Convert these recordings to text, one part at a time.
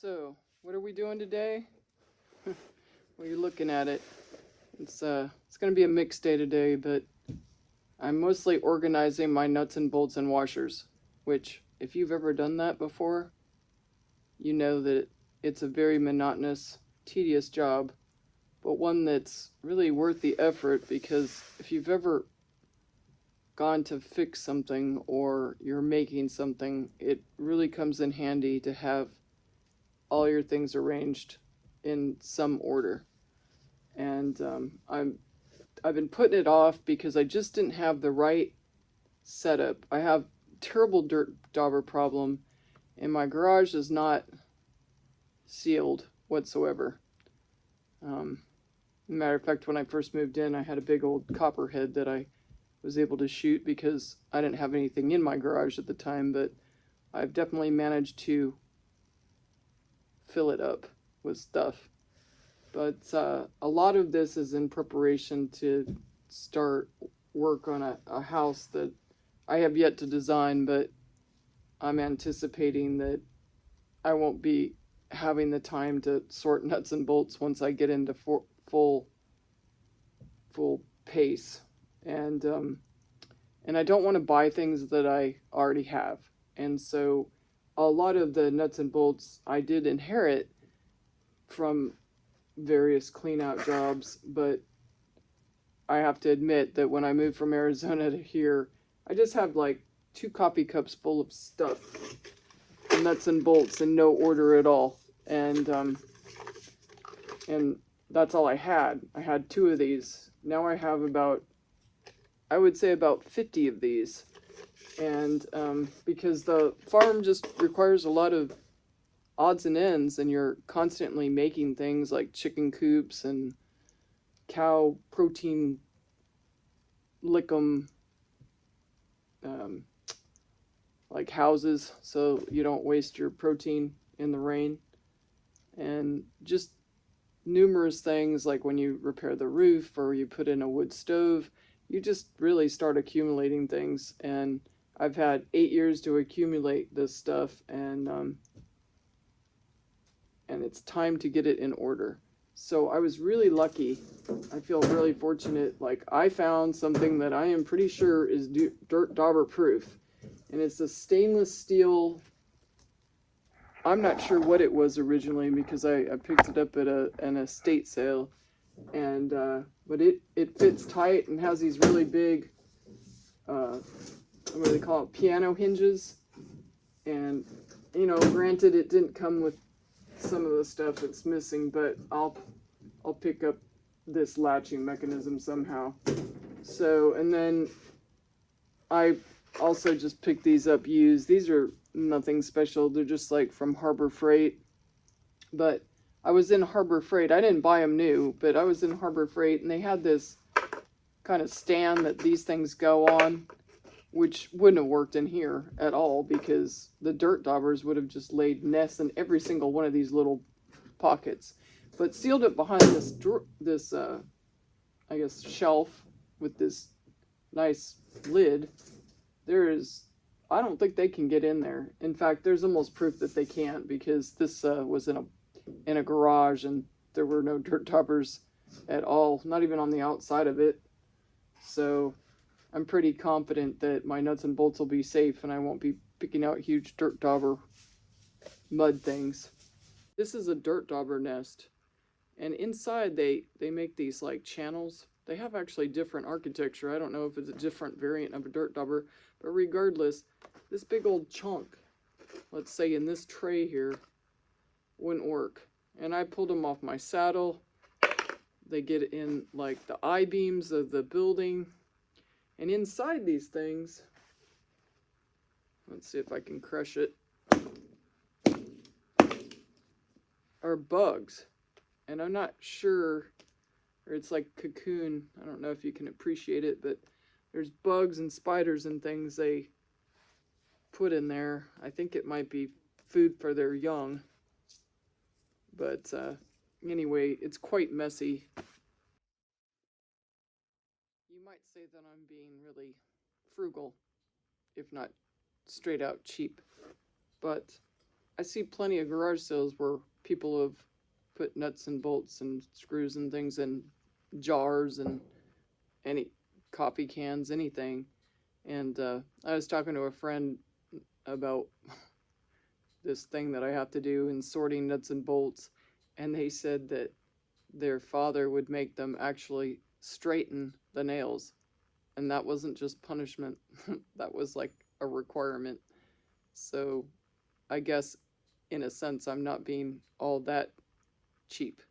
So, what are we doing today? Well, you're looking at it. It's going to be a mixed day today, but I'm mostly organizing my nuts and bolts and washers, which, if you've ever done that before, you know that it's a very monotonous, tedious job, but one that's really worth the effort because if you've ever gone to fix something or you're making something, it really comes in handy to have all your things arranged in some order. And I've been putting it off because I just didn't have the right setup. I have terrible dirt dauber problem, and my garage is not sealed whatsoever. Matter of fact, when I first moved in, I had a big old copperhead that I was able to shoot because I didn't have anything in my garage at the time, but I've definitely managed to fill it up with stuff. But a lot of this is in preparation to start work on a house that I have yet to design, but I'm anticipating that I won't be having the time to sort nuts and bolts once I get into full pace. And I don't want to buy things that I already have. And so a lot of the nuts and bolts I did inherit from various clean out jobs, but I have to admit that when I moved from Arizona to here, I just have like 2 coffee cups full of stuff, nuts and bolts in no order at all. And that's all I had. I had 2 of these. Now I have I would say about 50 of these. And because the farm just requires a lot of odds and ends, and you're constantly making things like chicken coops and cow protein lickum, like houses, so you don't waste your protein in the rain, and just numerous things like when you repair the roof or you put in a wood stove, you just really start accumulating things. And I've had 8 years to accumulate this stuff, and it's time to get it in order. So I was really lucky. I feel really fortunate. Like, I found something that I am pretty sure is dirt dauber proof, and it's a stainless steel. I'm not sure what it was originally because I picked it up at an estate sale, and but it fits tight and has these really big what do they call it, piano hinges. And granted, it didn't come with some of the stuff that's missing, but I'll pick up this latching mechanism somehow. So, and then I also just picked these up used. These are nothing special. They're just like from Harbor Freight. But I was in Harbor Freight. I didn't buy them new, but I was in Harbor Freight, and they had this kind of stand that these things go on, which wouldn't have worked in here at all because the dirt daubers would have just laid nests in every single one of these little pockets. But sealed it behind this I guess shelf with this nice lid. I don't think they can get in there. In fact, there's almost proof that they can't, because this was in a garage and there were no dirt daubers at all, not even on the outside of it. So I'm pretty confident that my nuts and bolts will be safe and I won't be picking out huge dirt dauber mud things. This is a dirt dauber nest, and inside they make these like channels. They have actually different architecture. I don't know if it's a different variant of a dirt dauber, but regardless, this big old chunk, let's say in this tray here, wouldn't work. And I pulled them off my saddle. They get in like the I-beams of the building. And inside these things, let's see if I can crush it, are bugs. And I'm not sure, or it's like cocoon. I don't know if you can appreciate it, but there's bugs and spiders and things they put in there. I think it might be food for their young. But anyway, it's quite messy. You might say that I'm being really frugal, if not straight out cheap. But I see plenty of garage sales where people have put nuts and bolts and screws and things in jars and any coffee cans, anything. And I was talking to a friend about this thing that I have to do in sorting nuts and bolts, and they said that their father would make them actually straighten the nails, and that wasn't just punishment, that was like a requirement. So I guess in a sense I'm not being all that cheap,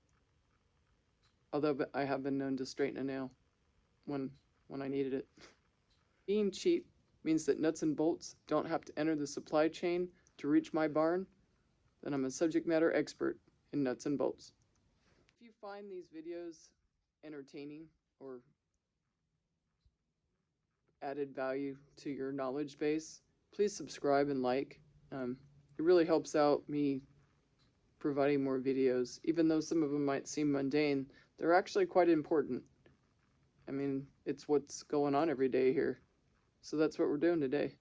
although I have been known to straighten a nail when I needed it. Being cheap means that nuts and bolts don't have to enter the supply chain to reach my barn, then I'm a subject matter expert in nuts and bolts. If you find these videos entertaining or added value to your knowledge base, please subscribe and like. It really helps out me providing more videos. Even though some of them might seem mundane, they're actually quite important. I mean, it's what's going on every day here. So that's what we're doing today.